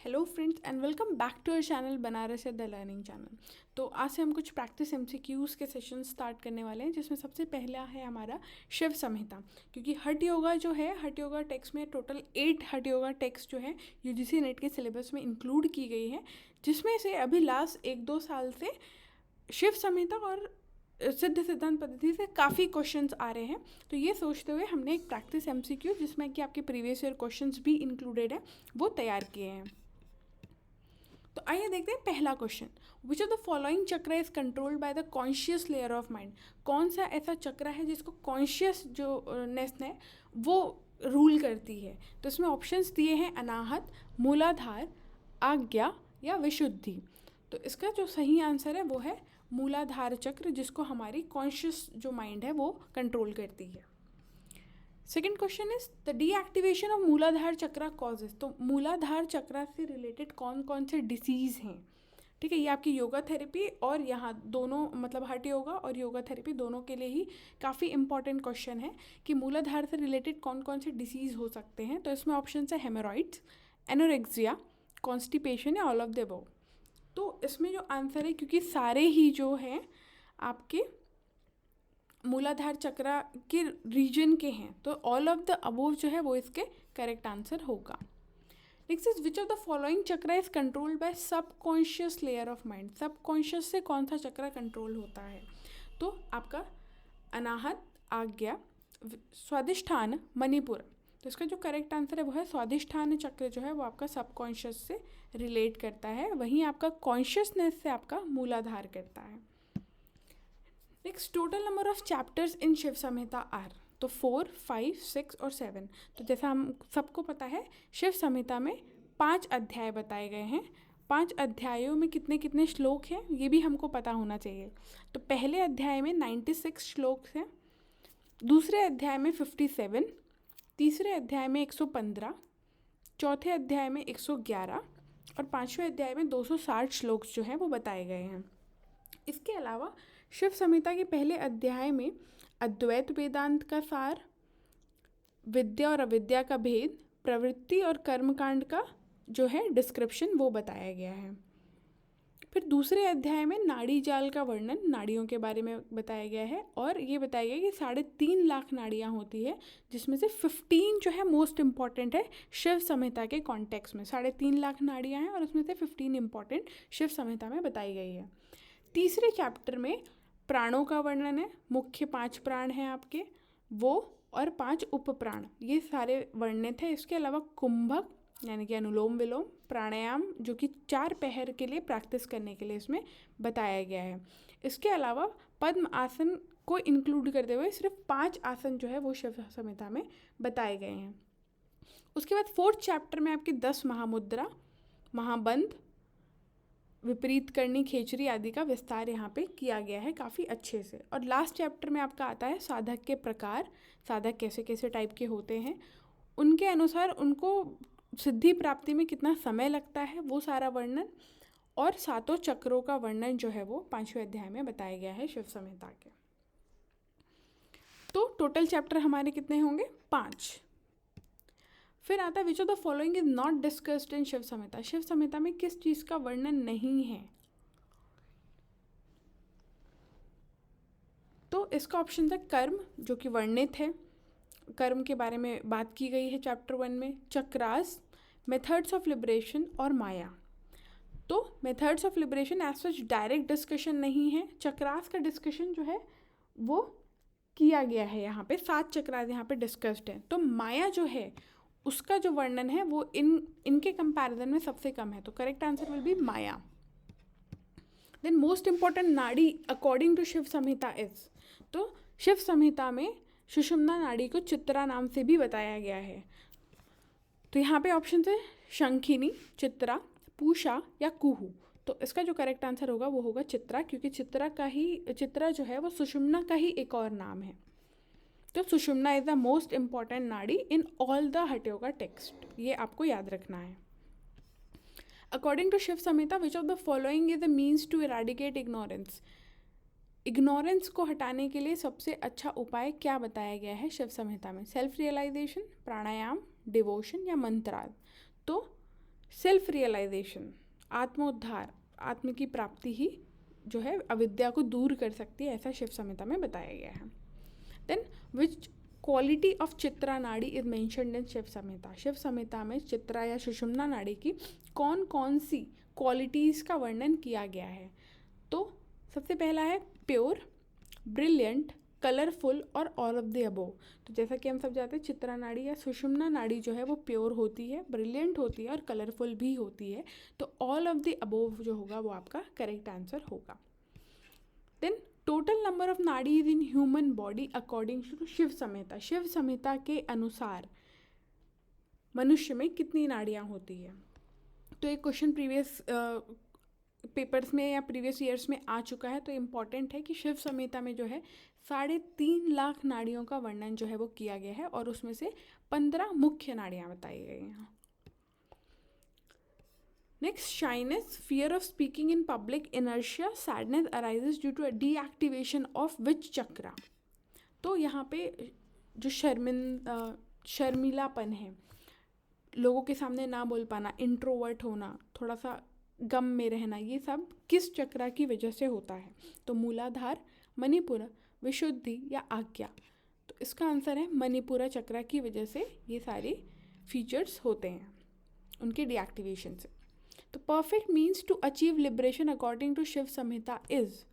Hello friends and welcome back to our channel Banaras the learning channel. तो आज से हम कुछ प्रैक्टिस एमसीक्यूज़ के सेशन स्टार्ट करने वाले हैं, जिसमें सबसे पहला है हमारा शिव संहिता। क्योंकि हठ योगा जो है, हठ योगा टेक्स्ट में टोटल 8 हठ योगा टेक्स्ट जो है यूजीसी नेट के सिलेबस में इंक्लूड की गई है, जिसमें से अभी लास्ट 1-2 साल से शिव संहिता और सिद्ध सिद्धांत पद्धति से काफ़ी क्वेश्चंस आ रहे हैं। तो ये सोचते हुए हमने एक प्रैक्टिस एमसीक्यू, जिसमें कि आपके प्रीवियस ईयर क्वेश्चंस भी इंक्लूडेड है, वो तैयार किए हैं। तो आइए देखते हैं पहला question. Which of the following chakra is controlled by the conscious layer of mind. कौन सा ऐसा चक्र है जिसको कॉन्शियस जो नेस है वो रूल करती है। तो इसमें ऑप्शंस दिए हैं अनाहत, मूलाधार, आज्ञा या विशुद्धि। तो इसका जो सही आंसर है वो है मूलाधार चक्र, जिसको हमारी कॉन्शियस जो माइंड है वो कंट्रोल करती है। Second question is the deactivation of मूलाधार चक्र कॉजेज। तो मूलाधार चक्र से रिलेटेड कौन कौन से डिसीज़ हैं, ठीक है। ये आपकी योगा थेरेपी और यहाँ दोनों मतलब हठ योगा और योगा थेरेपी दोनों के लिए ही काफ़ी इंपॉर्टेंट क्वेश्चन है कि मूलाधार से रिलेटेड कौन कौन से डिसीज़ हो सकते हैं। तो इसमें ऑप्शन है हेमोरॉइड्स, एनोरेक्सिया, कॉन्स्टिपेशन या ऑल ऑफ द अबव। तो इसमें जो आंसर है, क्योंकि सारे ही जो हैं आपके मूलाधार चक्र के रीजन के हैं, तो ऑल ऑफ द अबोव जो है वो इसके करेक्ट आंसर होगा। Next is which of the following chakra is controlled by subconscious layer of mind. Subconscious से कौन सा चक्र कंट्रोल होता है। तो आपका अनाहत, आज्ञा, स्वादिष्ठान, मणिपुर। तो इसका जो करेक्ट आंसर है वो है स्वादिष्ठान चक्र जो है वो आपका सबकॉन्शियस से रिलेट करता है, वहीं आपका कॉन्शियसनेस से आपका मूलाधार करता है। Next, total number of chapters in Shiva Samhita are. तो 4, 5, 6 और 7। तो जैसा हम सबको पता है, शिव संहिता में 5 अध्याय बताए गए हैं। 5 अध्यायों में कितने कितने श्लोक हैं ये भी हमको पता होना चाहिए। तो पहले अध्याय में 96 श्लोक हैं, दूसरे अध्याय में 57, तीसरे अध्याय में 115, चौथे अध्याय में 111 और पाँचवें अध्याय में 260 श्लोक जो हैं वो बताए गए हैं। इसके अलावा शिव संहिता के पहले अध्याय में अद्वैत वेदांत का सार, विद्या और अविद्या का भेद, प्रवृत्ति और कर्मकांड का जो है डिस्क्रिप्शन वो बताया गया है। फिर दूसरे अध्याय में नाड़ी जाल का वर्णन, नाड़ियों के बारे में बताया गया है और ये बताया गया कि 3.5 लाख नाड़ियाँ होती है, जिसमें से 15 जो है मोस्ट इम्पॉर्टेंट है शिव संहिता के कॉन्टेक्स्ट में। 3.5 लाख नाड़ियाँ हैं और उसमें से 15 इम्पॉर्टेंट शिव संहिता में बताई गई है। तीसरे चैप्टर में प्राणों का वर्णन है, मुख्य 5 प्राण हैं आपके वो और 5 उप प्राण, ये सारे वर्णित है। इसके अलावा कुंभक यानी कि अनुलोम विलोम, प्राणायाम जो कि 4 पहर के लिए प्रैक्टिस करने के लिए इसमें बताया गया है। इसके अलावा पद्म आसन को इंक्लूड करते हुए सिर्फ 5 आसन जो है वो शिव संहिता में बताए गए हैं। उसके बाद 4th चैप्टर में आपकी 10 महामुद्रा, महाबंध, विपरीत करनी, खेचरी आदि का विस्तार यहाँ पे किया गया है काफ़ी अच्छे से। और लास्ट चैप्टर में आपका आता है साधक के प्रकार, साधक कैसे कैसे टाइप के होते हैं, उनके अनुसार उनको सिद्धि प्राप्ति में कितना समय लगता है वो सारा वर्णन, और 7 चक्रों का वर्णन जो है वो 5वें अध्याय में बताया गया है शिव संहिता के। तो टोटल चैप्टर हमारे कितने होंगे, 5। फिर आता है which of the following is not discussed in Shiva Samhita. Shiva Samhita में किस चीज़ का वर्णन नहीं है। तो इसका ऑप्शन है कर्म, जो कि वर्णित है, कर्म के बारे में बात की गई है चैप्टर 1 में। चक्रास, मेथड्स ऑफ लिबरेशन और माया। तो methods of liberation as such direct discussion नहीं है, चक्रास का डिस्कशन जो है वो किया गया है, यहाँ पे 7 चक्रास यहाँ पे डिस्कस्ड है। तो माया जो है उसका जो वर्णन है वो इनके कंपैरिजन में सबसे कम है, तो correct answer will be maya. Then most important nadi according to Shiva Samhita is. तो शिव संहिता में सुषुम्ना नाड़ी को चित्रा नाम से भी बताया गया है। तो यहाँ पे ऑप्शन है शंखिनी, चित्रा, पूषा या कुहू। तो इसका जो करेक्ट आंसर होगा वो होगा चित्रा, क्योंकि चित्रा जो है वो सुषुम्ना का ही एक और नाम है। तो सुषुम्ना इज द मोस्ट इंपॉर्टेंट नाड़ी इन ऑल द हठ योगा टेक्स्ट, ये आपको याद रखना है। According to Shiva Samhita which of the following is the means to eradicate ignorance. Ignorance को हटाने के लिए सबसे अच्छा उपाय क्या बताया गया है शिव संहिता में। सेल्फ रियलाइजेशन, प्राणायाम, डिवोशन या मंत्राद। तो सेल्फ रियलाइजेशन, आत्मोद्धार, आत्म की प्राप्ति ही जो है अविद्या को दूर कर सकती है, ऐसा शिव संहिता में बताया गया है। Then which quality of Chitra nadi is mentioned in Shiva Samhita. Shiva Samhita में चित्रा या सुषुम्ना नाड़ी की कौन कौन सी क्वालिटीज़ का वर्णन किया गया है। तो सबसे पहला है प्योर, ब्रिलियंट, कलरफुल और ऑल ऑफ द अबोव। तो जैसा कि हम सब जानते हैं चित्रा नाड़ी या सुषुम्ना नाड़ी जो है वो प्योर होती है, ब्रिलियंट होती है और कलरफुल भी होती है। तो ऑल ऑफ द अबोव जो होगा वो आपका करेक्ट आंसर होगा। Then total number of nadis in human body according to Shiva Samhita. Shiva Samhita के अनुसार मनुष्य में कितनी नाड़ियाँ होती है। तो एक क्वेश्चन प्रीवियस पेपर्स में या प्रीवियस ईयर्स में आ चुका है, तो इम्पॉर्टेंट है कि शिव संहिता में जो है 3.5 लाख नाड़ियों का वर्णन जो है वो किया गया है और उसमें से 15 मुख्य नाड़ियाँ बताई गई हैं। Next, shyness, fear of speaking in public, inertia, sadness arises due to deactivation of which chakra. तो यहाँ पे जो शर्मिलापन है, लोगों के सामने ना बोल पाना, इंट्रोवर्ट होना, थोड़ा सा गम में रहना, ये सब किस चक्रा की वजह से होता है। तो मूलाधार, मणिपुर, विशुद्धि या आज्ञा। तो इसका आंसर है मणिपुरा चक्रा की वजह से ये सारे फीचर्स होते हैं उनके डीएक्टिवेशन से। तो perfect means to achieve liberation according to Shiva Samhita is.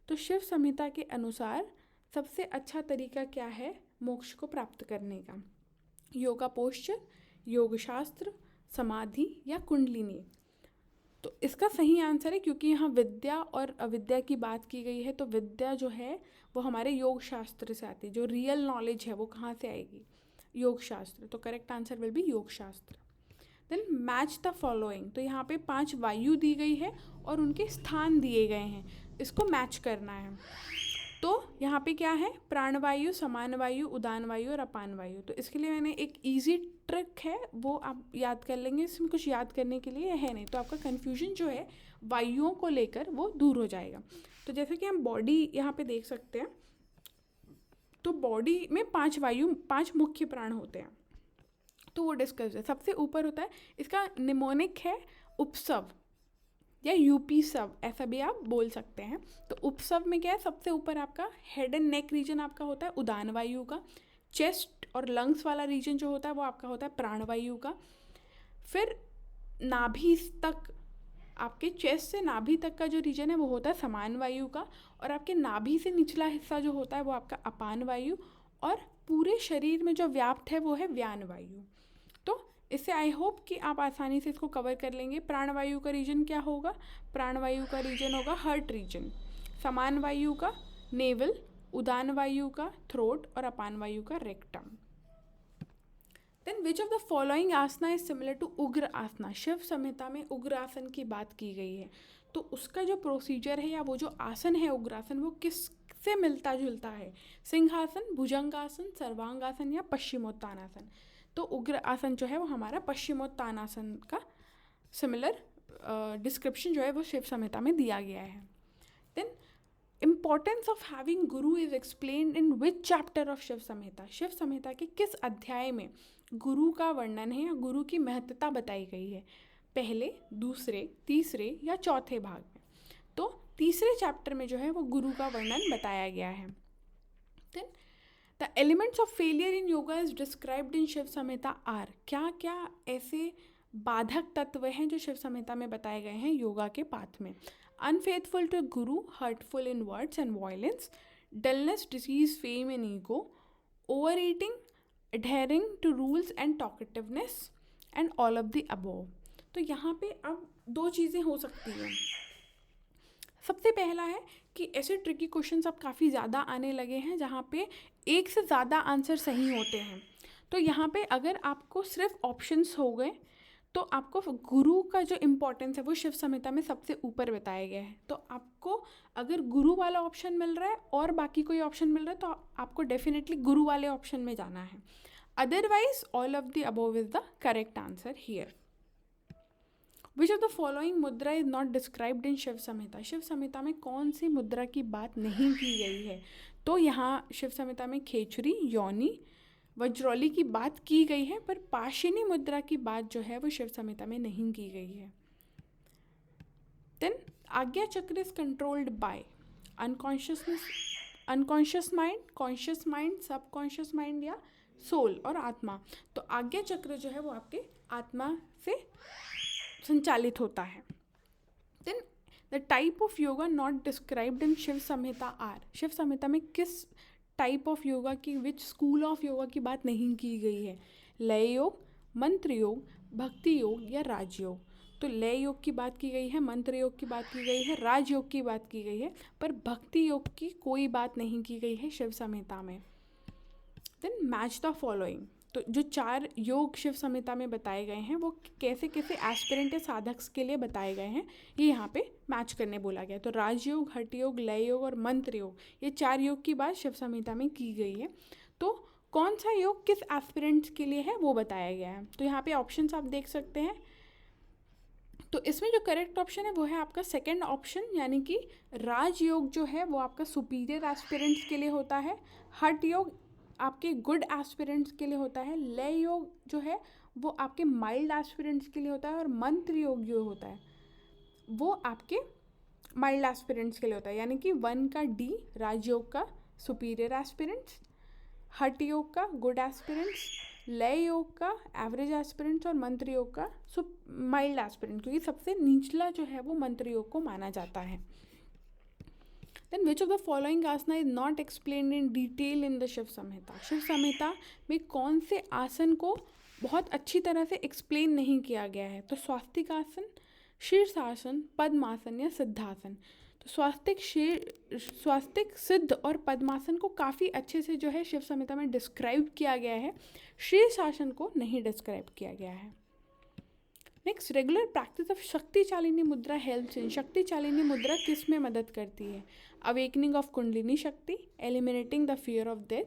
तो शिव संहिता के अनुसार सबसे अच्छा तरीका क्या है मोक्ष को प्राप्त करने का। योगा पोस्चर, योग शास्त्र, समाधि या कुंडलिनी। तो इसका सही आंसर है, क्योंकि यहाँ विद्या और अविद्या की बात की गई है, तो विद्या जो है वो हमारे योग शास्त्र से आती है। जो रियल नॉलेज है वो कहाँ से आएगी, योग शास्त्र। तो correct answer will be yoga shastra. Then match the following. तो यहाँ पे 5 वायु दी गई है और उनके स्थान दिए गए हैं, इसको मैच करना है। तो यहाँ पे क्या है, प्राणवायु, समान वायु, उदान वायु और अपान वायु। तो इसके लिए मैंने एक इजी ट्रिक है, वो आप याद कर लेंगे। इसमें कुछ याद करने के लिए है नहीं, तो आपका कन्फ्यूजन जो है वायुओं को लेकर वो दूर हो जाएगा। तो जैसे कि हम बॉडी यहाँ पे देख सकते हैं, तो बॉडी में 5 मुख्य प्राण होते हैं, तो वो डिस्कस है। सबसे ऊपर होता है, इसका निमोनिक है उपसव या यूपी सब, ऐसा भी आप बोल सकते हैं। तो उपसव में क्या है, सबसे ऊपर आपका हेड एंड नेक रीजन आपका होता है उदान वायु का। चेस्ट और लंग्स वाला रीजन जो होता है वो आपका होता है प्राणवायु का। फिर नाभि तक, आपके चेस्ट से नाभि तक का जो रीजन है वो होता है समान वायु का। और आपके नाभि से निचला हिस्सा जो होता है वो आपका अपान वायु। और पूरे शरीर में जो व्याप्त है वो है व्यान वायु। तो इससे आई होप कि आप आसानी से इसको कवर कर लेंगे। प्राणवायु का रीजन क्या होगा, प्राणवायु का रीजन होगा हार्ट रीजन, समान वायु का नेवल, उदान वायु का थ्रोट और अपान वायु का rectum. Then which of the following asana is similar to Ugra asana. Shiv Samhita में उग्र आसन की बात की गई है, तो उसका जो प्रोसीजर है या वो जो आसन है उग्रासन, वो किससे मिलता जुलता है। सिंहासन, भुजंगासन, सर्वांगासन या पश्चिमोत्तानासन। तो उग्र आसन जो है वो हमारा पश्चिमोत्तानासन का सिमिलर डिस्क्रिप्शन जो है वो शिव संहिता में दिया गया है। Then importance of having guru is explained in which chapter of Shiva Samhita. Shiva Samhita के किस अध्याय में गुरु का वर्णन है या गुरु की महत्ता बताई गई है, पहले, दूसरे, तीसरे या चौथे भाग में। तो तीसरे चैप्टर में जो है वो गुरु का वर्णन बताया गया है। Then the elements of failure in yoga is described in Shiva Samhita are. क्या क्या ऐसे बाधक तत्व हैं जो शिव संहिता में बताए गए हैं योगा के पाथ में। Unfaithful to Guru, hurtful in words and violence, dullness, disease, fame and ego, over eating, adhering to rules and talkativeness and all of the above। तो यहाँ पे अब 2 चीज़ें हो सकती हैं। सबसे पहला है कि ऐसे ट्रिकी क्वेश्चंस अब काफ़ी ज़्यादा आने लगे हैं जहाँ पे एक से ज़्यादा आंसर सही होते हैं। तो यहाँ पे अगर आपको सिर्फ ऑप्शंस हो गए तो आपको गुरु का जो इम्पोर्टेंस है वो शिव संहिता में सबसे ऊपर बताया गया है। तो आपको अगर गुरु वाला ऑप्शन मिल रहा है और बाकी कोई ऑप्शन मिल रहा है तो आपको डेफिनेटली गुरु वाले ऑप्शन में जाना है। Otherwise all of the above is the correct answer here. Which of the following mudra is not described in Shiva Samhita. Shiva Samhita में कौन सी मुद्रा की बात नहीं की गई है। तो यहाँ शिव संहिता में खेचरी, योनि, वज्रौली की बात की गई है, पर पाशिनी मुद्रा की बात जो है वो शिव संहिता में नहीं की गई है। देन आज्ञा चक्र is controlled bye unconscious mind, conscious mind, subconscious mind या सोल और आत्मा। तो आज्ञा चक्र जो है वो आपके आत्मा से संचालित होता है। Then the type of yoga not described in Shiva Samhita are, Shiva Samhita में किस टाइप ऑफ योगा की, विच स्कूल ऑफ योगा की बात नहीं की गई है? लय योग, मंत्र योग, भक्ति योग या राजयोग। तो लय योग की बात की गई है, मंत्र योग की बात की गई है, राजयोग की बात की गई है, पर भक्ति योग की कोई बात नहीं की गई है शिव संहिता में। देन मैच द फॉलोइंग, तो जो 4 योग शिव संहिता में बताए गए हैं वो कैसे कैसे एस्पिरेंट या साधक के लिए बताए गए हैं, ये यहाँ पे मैच करने बोला गया है। तो राजयोग, हठ योग, लय योग और मंत्र योग, ये 4 योग की बात शिव संहिता में की गई है। तो कौन सा योग किस एस्पिरेंट्स के लिए है वो बताया गया है। तो यहाँ पे ऑप्शंस आप देख सकते हैं। तो इसमें जो करेक्ट ऑप्शन है वो है आपका सेकंड ऑप्शन, यानी कि राजयोग जो है वो आपका सुपीरियर एस्पिरेंट्स के लिए होता है, हठ योग आपके गुड एस्पिरेंट्स के लिए होता है, लय योग जो है वो आपके माइल्ड एस्पिरेंट्स के लिए होता है, और मंत्र योग जो होता है वो आपके माइल्ड एस्पिरेंट्स के लिए होता है। यानी कि 1 का डी राजयोग का सुपीरियर एस्पिरेंट्स, हठ योग का गुड एस्पिरेंट्स, लय योग का एवरेज एस्पिरेंट्स और मंत्र योग का माइल्ड एस्पिरेंट, क्योंकि सबसे निचला जो है वो मंत्र योग को माना जाता है। Then which of the following asana is not explained in detail in the Shiv Samhita? Shiva Samhita में कौन से आसन को बहुत अच्छी तरह से एक्सप्लेन नहीं किया गया है? तो स्वास्तिक आसन, शीर्षासन, पद्मासन या सिद्धासन। तो स्वास्तिक, सिद्ध और पद्मासन को काफ़ी अच्छे से जो है शिव संहिता में डिस्क्राइब किया गया है, शीर्षासन को नहीं डिस्क्राइब किया गया है। नेक्स्ट, रेगुलर प्रैक्टिस ऑफ शक्ति चालिनी मुद्रा हेल्प्स इन, शक्ति चालिनी मुद्रा किस में मदद करती है? अवेकनिंग ऑफ कुंडलिनी शक्ति, eliminating the fear of death,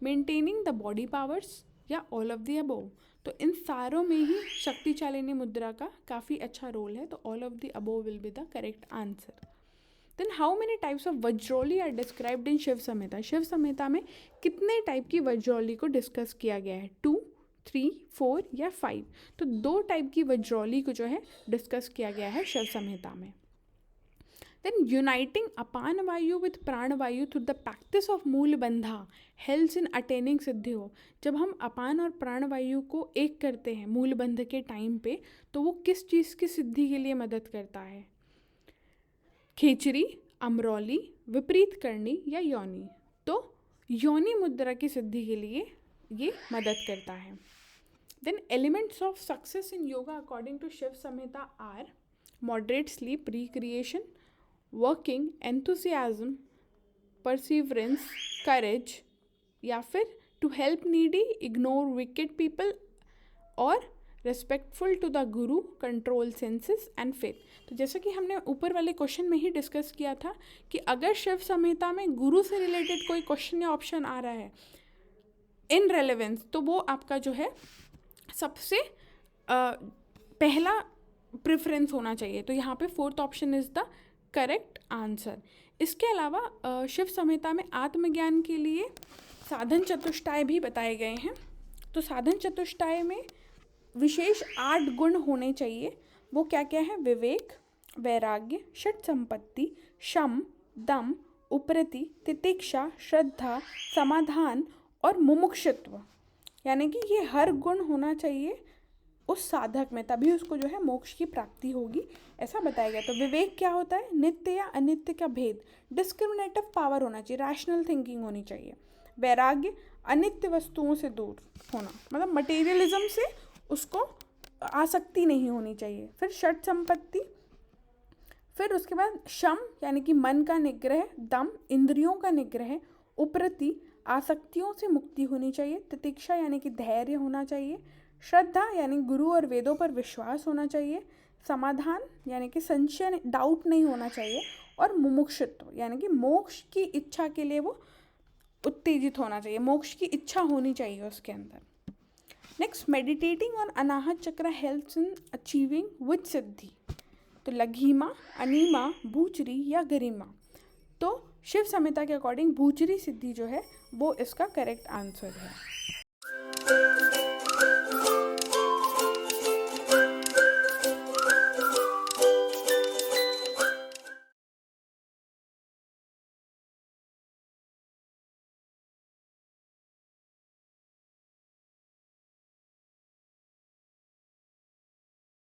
maintaining the body powers या ऑल ऑफ द अबोव। तो इन सारों में ही शक्ति चालिनी मुद्रा का काफ़ी अच्छा रोल है, तो all of the above will be the correct answer. Then how many types of Vajroli are described in Shiva Samhita? Shiva Samhita में कितने टाइप की वज्रौली को डिस्कस किया गया है? 2, 3, 4 या 5? तो 2 टाइप की वज्रौली को जो है डिस्कस किया गया है शिव संहिता में। देन यूनाइटिंग अपान वायु विथ प्राण वायु थ्रू द प्रैक्टिस ऑफ मूल बंधा हेल्प्स इन अटेनिंग सिद्धि हो। जब हम अपान और प्राण वायु को एक करते हैं मूल बंध के टाइम पे, तो वो किस चीज़ की सिद्धि के लिए मदद करता है? खेचरी, अमरौली, विपरीत करनी या योनि? तो योनि मुद्रा की सिद्धि के लिए ये मदद करता है। Then elements of success in yoga according to Shiva Samhita are moderate sleep, recreation, working, enthusiasm, perseverance, courage, या फिर to help needy, ignore wicked people, और respectful to the guru, control senses and faith. तो जैसा कि हमने ऊपर वाले क्वेश्चन में ही डिस्कस किया था कि अगर शिव संहिता में गुरु से रिलेटेड कोई क्वेश्चन या ऑप्शन आ रहा है इन रेलेवेंस, तो वो आपका जो है सबसे पहला प्रेफरेंस होना चाहिए। तो यहाँ पे 4th option is the correct answer. इसके अलावा शिव संहिता में आत्मज्ञान के लिए साधन चतुष्टाय भी बताए गए हैं। तो साधन चतुष्टाय में विशेष 8 गुण होने चाहिए। वो क्या क्या है? विवेक, वैराग्य, षट संपत्ति, शम, दम, उपरति, तितिक्षा, श्रद्धा, समाधान और मुमुक्षुत्व। यानी कि ये हर गुण होना चाहिए उस साधक में, तभी उसको जो है मोक्ष की प्राप्ति होगी, ऐसा बताया गया। तो विवेक क्या होता है? नित्य या अनित्य का भेद, डिस्क्रिमिनेटिव पावर होना चाहिए, रैशनल थिंकिंग होनी चाहिए। वैराग्य, अनित्य वस्तुओं से दूर होना, मतलब मटेरियलिज्म से उसको आसक्ति नहीं होनी चाहिए। फिर षट संपत्ति, फिर उसके बाद शम यानी कि मन का निग्रह, दम इंद्रियों का निग्रह, उपरति आसक्तियों से मुक्ति होनी चाहिए, तितिक्षा यानी कि धैर्य होना चाहिए, श्रद्धा यानी गुरु और वेदों पर विश्वास होना चाहिए, समाधान यानी कि संशय, डाउट नहीं होना चाहिए, और मुमुक्षुत्व यानी कि मोक्ष की इच्छा के लिए वो उत्तेजित होना चाहिए, मोक्ष की इच्छा होनी चाहिए उसके अंदर। नेक्स्ट, मेडिटेटिंग ऑन अनाहत चक्र हेल्प्स इन अचीविंग विच सिद्धि? तो लघिमा, अनिमा, भूचरी या गरिमा? तो शिव संहिता के अकॉर्डिंग भूचरी सिद्धि जो है वो इसका करेक्ट आंसर है।